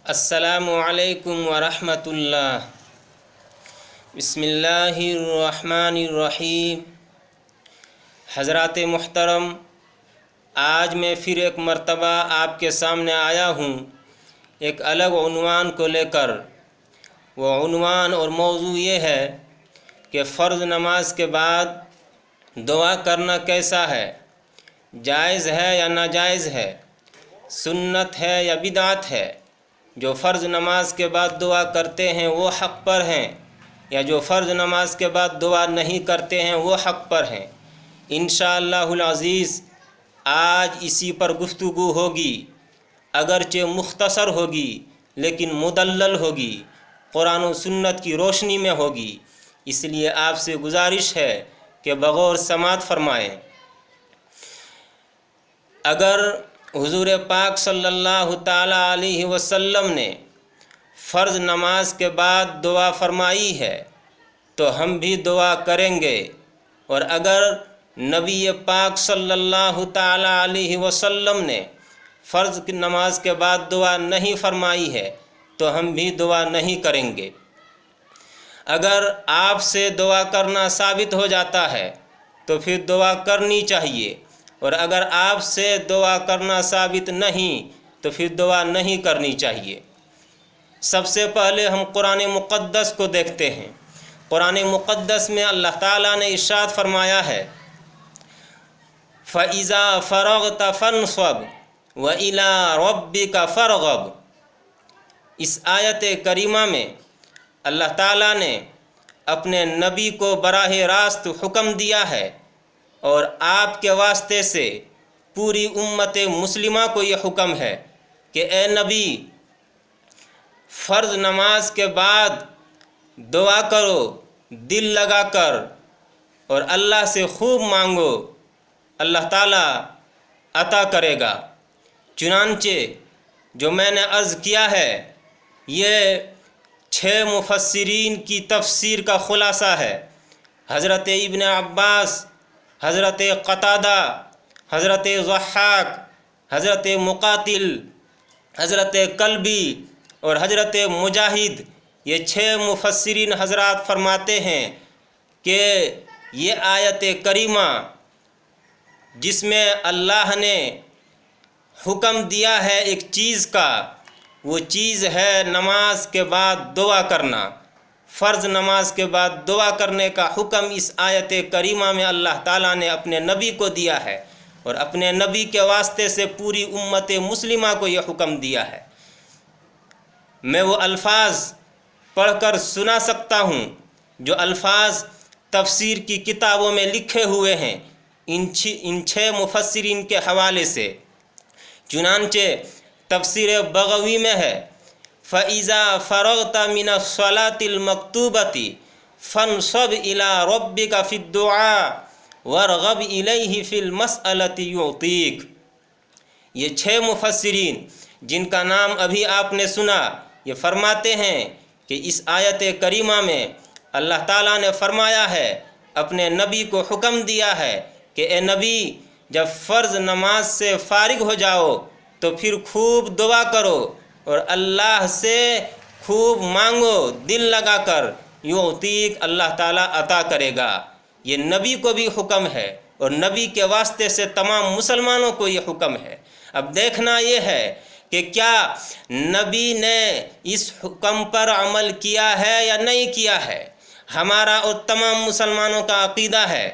السلام علیکم ورحمۃ اللہ۔ بسم اللہ الرحمن الرحیم۔ حضرات محترم، آج میں پھر ایک مرتبہ آپ کے سامنے آیا ہوں ایک الگ عنوان کو لے کر۔ وہ عنوان اور موضوع یہ ہے کہ فرض نماز کے بعد دعا کرنا کیسا ہے، جائز ہے یا ناجائز ہے، سنت ہے یا بدعت ہے۔ جو فرض نماز کے بعد دعا کرتے ہیں وہ حق پر ہیں، یا جو فرض نماز کے بعد دعا نہیں کرتے ہیں وہ حق پر ہیں۔ انشاءاللہ العزیز آج اسی پر گفتگو ہوگی، اگرچہ مختصر ہوگی لیکن مدلل ہوگی، قرآن و سنت کی روشنی میں ہوگی۔ اس لیے آپ سے گزارش ہے کہ بغور سماعت فرمائیں۔ اگر حضور پاک صلی اللہ تعالیٰ علیہ وسلم نے فرض نماز کے بعد دعا فرمائی ہے تو ہم بھی دعا کریں گے، اور اگر نبی پاک صلی اللہ تعالیٰ علیہ وسلم نے فرض نماز کے بعد دعا نہیں فرمائی ہے تو ہم بھی دعا نہیں کریں گے۔ اگر آپ سے دعا کرنا ثابت ہو جاتا ہے تو پھر دعا کرنی چاہیے، اور اگر آپ سے دعا کرنا ثابت نہیں تو پھر دعا نہیں کرنی چاہیے۔ سب سے پہلے ہم قرآن مقدس کو دیکھتے ہیں۔ قرآن مقدس میں اللہ تعالیٰ نے ارشاد فرمایا ہے، فَإِذَا فَرَغْتَ فَانْصَبْ وَإِلَىٰ رَبِّكَ فَارْغَب۔ اس آیت کریمہ میں اللہ تعالیٰ نے اپنے نبی کو براہ راست حکم دیا ہے، اور آپ کے واسطے سے پوری امت مسلمہ کو یہ حکم ہے کہ اے نبی، فرض نماز کے بعد دعا کرو دل لگا کر، اور اللہ سے خوب مانگو، اللہ تعالیٰ عطا کرے گا۔ چنانچہ جو میں نے عرض کیا ہے یہ 6 مفسرین کی تفسیر کا خلاصہ ہے۔ حضرت ابن عباس، حضرت قتادہ، حضرت ضحاک، حضرت مقاتل، حضرت کلبی اور حضرت مجاہد، یہ 6 مفسرین حضرات فرماتے ہیں کہ یہ آیت کریمہ جس میں اللہ نے حکم دیا ہے ایک چیز کا، وہ چیز ہے نماز کے بعد دعا کرنا۔ فرض نماز کے بعد دعا کرنے کا حکم اس آیت کریمہ میں اللہ تعالیٰ نے اپنے نبی کو دیا ہے، اور اپنے نبی کے واسطے سے پوری امت مسلمہ کو یہ حکم دیا ہے۔ میں وہ الفاظ پڑھ کر سنا سکتا ہوں جو الفاظ تفسیر کی کتابوں میں لکھے ہوئے ہیں ان 6 مفسرین کے حوالے سے۔ چنانچہ تفسیر بغوی میں ہے، فَإِذَا فَرَغْتَ مِنَ الصَّلَاةِ الْمَكْتُوبَةِ فَانْصَبْ إِلَىٰ رَبِّكَ فِي الدُّعَاءِ وَارْغَبْ إِلَيْهِ فِي الْمَسْأَلَةِ يُعْطِيكَ۔ یہ 6 مفسرین جن کا نام ابھی آپ نے سنا، یہ فرماتے ہیں کہ اس آیت کریمہ میں اللہ تعالیٰ نے فرمایا ہے، اپنے نبی کو حکم دیا ہے کہ اے نبی، جب فرض نماز سے فارغ ہو جاؤ تو پھر خوب دعا کرو اور اللہ سے خوب مانگو دل لگا کر، یعطیک، اللہ تعالیٰ عطا کرے گا۔ یہ نبی کو بھی حکم ہے، اور نبی کے واسطے سے تمام مسلمانوں کو یہ حکم ہے۔ اب دیکھنا یہ ہے کہ کیا نبی نے اس حکم پر عمل کیا ہے یا نہیں کیا ہے۔ ہمارا اور تمام مسلمانوں کا عقیدہ ہے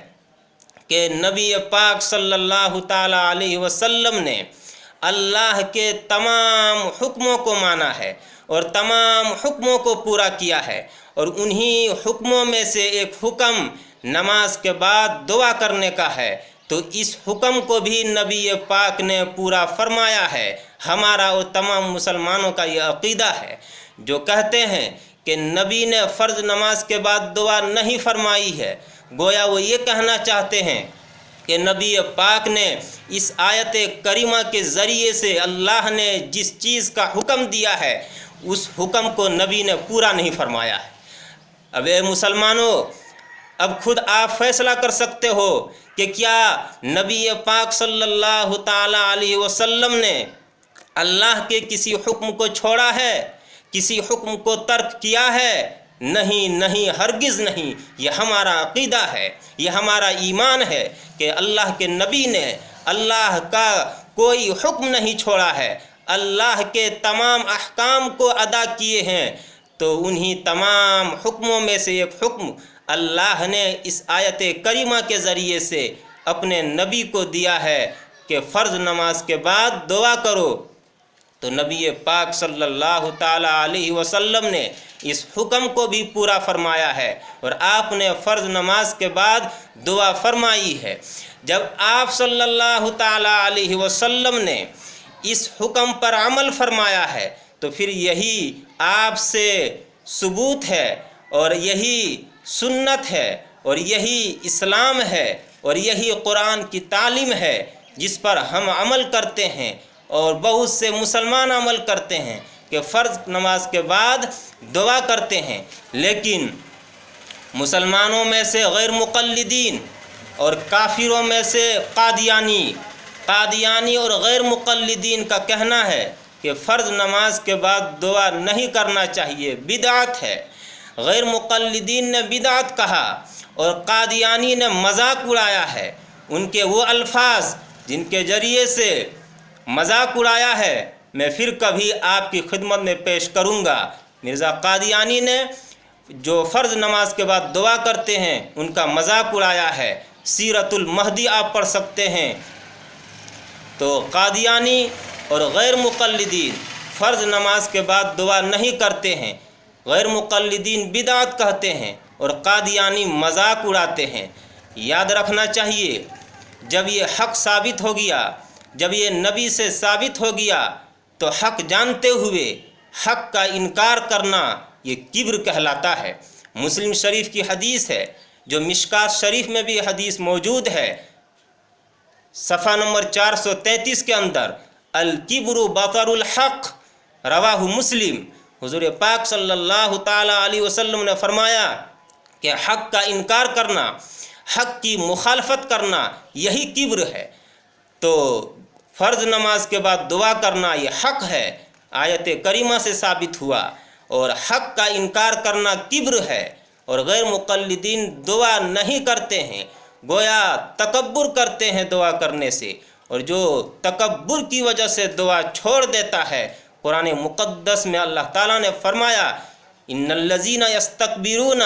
کہ نبی پاک صلی اللہ تعالیٰ علیہ وسلم نے اللہ کے تمام حکموں کو مانا ہے اور تمام حکموں کو پورا کیا ہے، اور انہی حکموں میں سے ایک حکم نماز کے بعد دعا کرنے کا ہے، تو اس حکم کو بھی نبی پاک نے پورا فرمایا ہے۔ ہمارا اور تمام مسلمانوں کا یہ عقیدہ ہے۔ جو کہتے ہیں کہ نبی نے فرض نماز کے بعد دعا نہیں فرمائی ہے، گویا وہ یہ کہنا چاہتے ہیں کہ نبی پاک نے اس آیت کریمہ کے ذریعے سے اللہ نے جس چیز کا حکم دیا ہے اس حکم کو نبی نے پورا نہیں فرمایا ہے۔ اب اے مسلمانوں، اب خود آپ فیصلہ کر سکتے ہو کہ کیا نبی پاک صلی اللہ تعالیٰ علیہ وسلم نے اللہ کے کسی حکم کو چھوڑا ہے، کسی حکم کو ترک کیا ہے؟ نہیں نہیں، ہرگز نہیں۔ یہ ہمارا عقیدہ ہے، یہ ہمارا ایمان ہے کہ اللہ کے نبی نے اللہ کا کوئی حکم نہیں چھوڑا ہے، اللہ کے تمام احکام کو ادا کیے ہیں۔ تو انہی تمام حکموں میں سے ایک حکم اللہ نے اس آیت کریمہ کے ذریعے سے اپنے نبی کو دیا ہے کہ فرض نماز کے بعد دعا کرو۔ تو نبی پاک صلی اللہ تعالیٰ علیہ وسلم نے اس حکم کو بھی پورا فرمایا ہے، اور آپ نے فرض نماز کے بعد دعا فرمائی ہے۔ جب آپ صلی اللہ تعالیٰ علیہ وسلم نے اس حکم پر عمل فرمایا ہے تو پھر یہی آپ سے ثبوت ہے، اور یہی سنت ہے، اور یہی اسلام ہے، اور یہی قرآن کی تعلیم ہے جس پر ہم عمل کرتے ہیں، اور بہت سے مسلمان عمل کرتے ہیں کہ فرض نماز کے بعد دعا کرتے ہیں۔ لیکن مسلمانوں میں سے غیر مقلدین اور کافروں میں سے قادیانی اور غیر مقلدین کا کہنا ہے کہ فرض نماز کے بعد دعا نہیں کرنا چاہیے، بدعت ہے۔ غیر مقلدین نے بدعت کہا اور قادیانی نے مذاق اڑایا ہے۔ ان کے وہ الفاظ جن کے ذریعے سے مذاق اڑایا ہے میں پھر کبھی آپ کی خدمت میں پیش کروں گا۔ مرزا قادیانی نے جو فرض نماز کے بعد دعا کرتے ہیں ان کا مذاق اڑایا ہے۔ سیرت المہدی آپ پڑھ سکتے ہیں۔ تو قادیانی اور غیر مقلدین فرض نماز کے بعد دعا نہیں کرتے ہیں، غیر مقلدین بدعت کہتے ہیں اور قادیانی مذاق اڑاتے ہیں۔ یاد رکھنا چاہیے، جب یہ حق ثابت ہو گیا، جب یہ نبی سے ثابت ہو گیا تو حق جانتے ہوئے حق کا انکار کرنا یہ کبر کہلاتا ہے۔ مسلم شریف کی حدیث ہے، جو مشکات شریف میں بھی حدیث موجود ہے، صفحہ نمبر 433 کے اندر، الکبر بطر الحق، رواہ مسلم۔ حضور پاک صلی اللہ تعالیٰ علیہ وسلم نے فرمایا کہ حق کا انکار کرنا، حق کی مخالفت کرنا یہی کبر ہے۔ تو فرض نماز کے بعد دعا کرنا یہ حق ہے، آیت کریمہ سے ثابت ہوا، اور حق کا انکار کرنا کبر ہے۔ اور غیر مقلدین دعا نہیں کرتے ہیں، گویا تکبر کرتے ہیں دعا کرنے سے، اور جو تکبر کی وجہ سے دعا چھوڑ دیتا ہے، قرآن مقدس میں اللہ تعالیٰ نے فرمایا ان الذین یستکبرون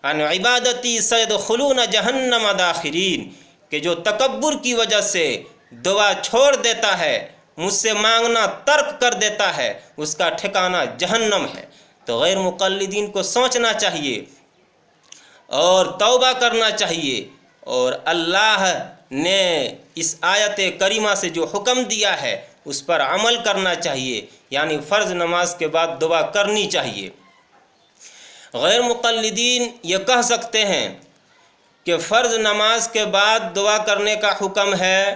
عن عبادتی سیدخلون جہنم داخرین، کہ جو تکبر کی وجہ سے دعا چھوڑ دیتا ہے، مجھ سے مانگنا ترک کر دیتا ہے، اس کا ٹھکانہ جہنم ہے۔ تو غیر مقلدین کو سوچنا چاہیے اور توبہ کرنا چاہیے، اور اللہ نے اس آیت کریمہ سے جو حکم دیا ہے اس پر عمل کرنا چاہیے، یعنی فرض نماز کے بعد دعا کرنی چاہیے۔ غیر مقلدین یہ کہہ سکتے ہیں کہ فرض نماز کے بعد دعا کرنے کا حکم ہے،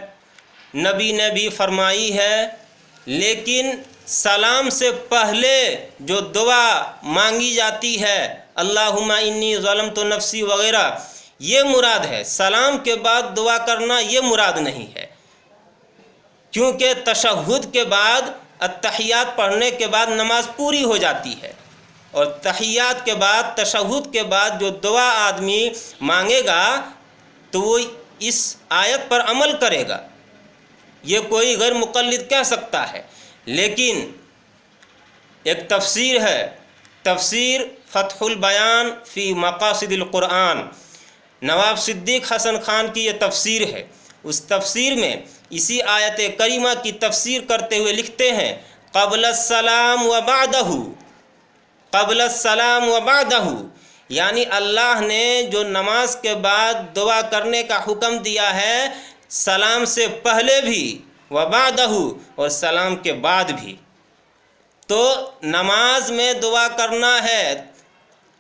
نبی نے بھی فرمائی ہے، لیکن سلام سے پہلے جو دعا مانگی جاتی ہے، اللہم انی ظلمت نفسی وغیرہ، یہ مراد ہے۔ سلام کے بعد دعا کرنا یہ مراد نہیں ہے، کیونکہ تشہد کے بعد، التحیات پڑھنے کے بعد نماز پوری ہو جاتی ہے، اور تحیات کے بعد، تشہد کے بعد جو دعا آدمی مانگے گا تو وہ اس آیت پر عمل کرے گا، یہ کوئی غیر مقلد کہہ سکتا ہے۔ لیکن ایک تفسیر ہے، تفسیر فتح البیان فی مقاصد القرآن، نواب صدیق حسن خان کی یہ تفسیر ہے۔ اس تفسیر میں اسی آیت کریمہ کی تفسیر کرتے ہوئے لکھتے ہیں قبل السلام و بعدہ، قبل السلام و بعدہ، یعنی اللہ نے جو نماز کے بعد دعا کرنے کا حکم دیا ہے، سلام سے پہلے بھی، و بعدہ، اور سلام کے بعد بھی۔ تو نماز میں دعا کرنا ہے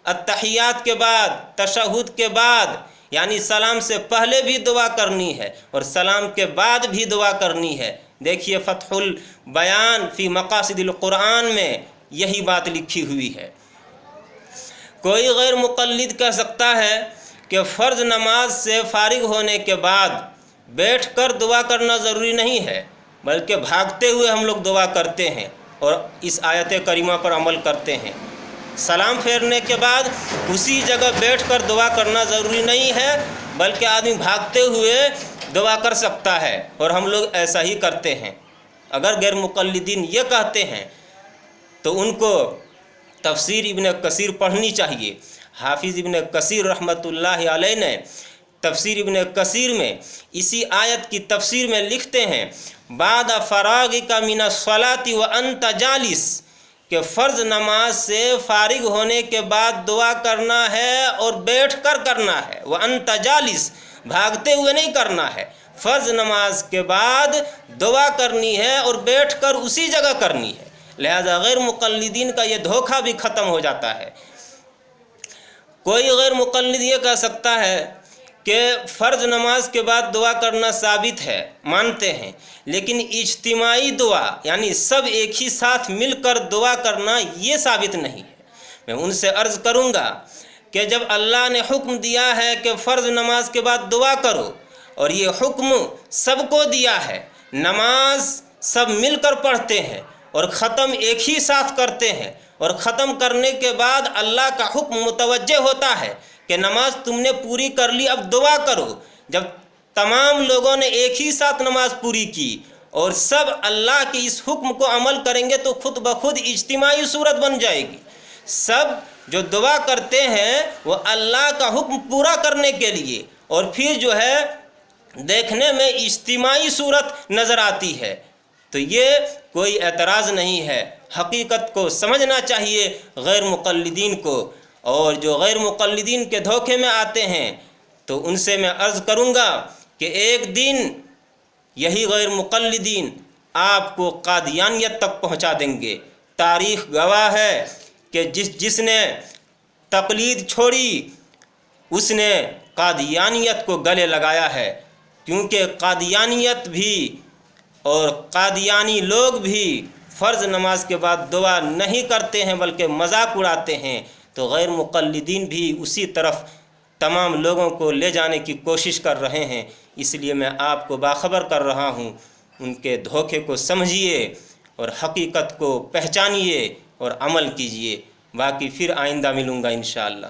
التحیات کے بعد، تشہد کے بعد، یعنی سلام سے پہلے بھی دعا کرنی ہے اور سلام کے بعد بھی دعا کرنی ہے۔ دیکھیے فتح البیان فی مقاصد القرآن میں یہی بات لکھی ہوئی ہے۔ کوئی غیر مقلد کہہ سکتا ہے کہ فرض نماز سے فارغ ہونے کے بعد بیٹھ کر دعا کرنا ضروری نہیں ہے، بلکہ بھاگتے ہوئے ہم لوگ دعا کرتے ہیں اور اس آیت کریمہ پر عمل کرتے ہیں۔ سلام پھیرنے کے بعد اسی جگہ بیٹھ کر دعا کرنا ضروری نہیں ہے، بلکہ آدمی بھاگتے ہوئے دعا کر سکتا ہے، اور ہم لوگ ایسا ہی کرتے ہیں۔ اگر غیر مقلدین یہ کہتے ہیں تو ان کو تفسیر ابن کثیر پڑھنی چاہیے۔ حافظ ابن کثیر رحمۃ اللہ علیہ نے تفسیر ابن کثیر میں اسی آیت کی تفسیر میں لکھتے ہیں، بعد فراغک من الصلاۃ وانت جالس، کہ فرض نماز سے فارغ ہونے کے بعد دعا کرنا ہے اور بیٹھ کر کرنا ہے۔ وانت جالس، بھاگتے ہوئے نہیں کرنا ہے، فرض نماز کے بعد دعا کرنی ہے اور بیٹھ کر اسی جگہ کرنی ہے۔ لہذا غیر مقلدین کا یہ دھوکہ بھی ختم ہو جاتا ہے۔ کوئی غیر مقلد یہ کہہ سکتا ہے کہ فرض نماز کے بعد دعا کرنا ثابت ہے، مانتے ہیں، لیکن اجتماعی دعا یعنی سب ایک ہی ساتھ مل کر دعا کرنا یہ ثابت نہیں ہے۔ میں ان سے عرض کروں گا کہ جب اللہ نے حکم دیا ہے کہ فرض نماز کے بعد دعا کرو، اور یہ حکم سب کو دیا ہے، نماز سب مل کر پڑھتے ہیں اور ختم ایک ہی ساتھ کرتے ہیں، اور ختم کرنے کے بعد اللہ کا حکم متوجہ ہوتا ہے کہ نماز تم نے پوری کر لی، اب دعا کرو۔ جب تمام لوگوں نے ایک ہی ساتھ نماز پوری کی اور سب اللہ کے اس حکم کو عمل کریں گے تو خود بخود اجتماعی صورت بن جائے گی۔ سب جو دعا کرتے ہیں وہ اللہ کا حکم پورا کرنے کے لیے، اور پھر جو ہے دیکھنے میں اجتماعی صورت نظر آتی ہے، تو یہ کوئی اعتراض نہیں ہے۔ حقیقت کو سمجھنا چاہیے غیر مقلدین کو، اور جو غیر مقلدین کے دھوکے میں آتے ہیں تو ان سے میں عرض کروں گا کہ ایک دن یہی غیر مقلدین آپ کو قادیانیت تک پہنچا دیں گے۔ تاریخ گواہ ہے کہ جس نے تقلید چھوڑی اس نے قادیانیت کو گلے لگایا ہے، کیونکہ قادیانیت بھی اور قادیانی لوگ بھی فرض نماز کے بعد دعا نہیں کرتے ہیں بلکہ مذاق اڑاتے ہیں، تو غیر مقلدین بھی اسی طرف تمام لوگوں کو لے جانے کی کوشش کر رہے ہیں۔ اس لیے میں آپ کو باخبر کر رہا ہوں، ان کے دھوکے کو سمجھیے اور حقیقت کو پہچانیے اور عمل کیجیے۔ باقی پھر آئندہ ملوں گا انشاءاللہ۔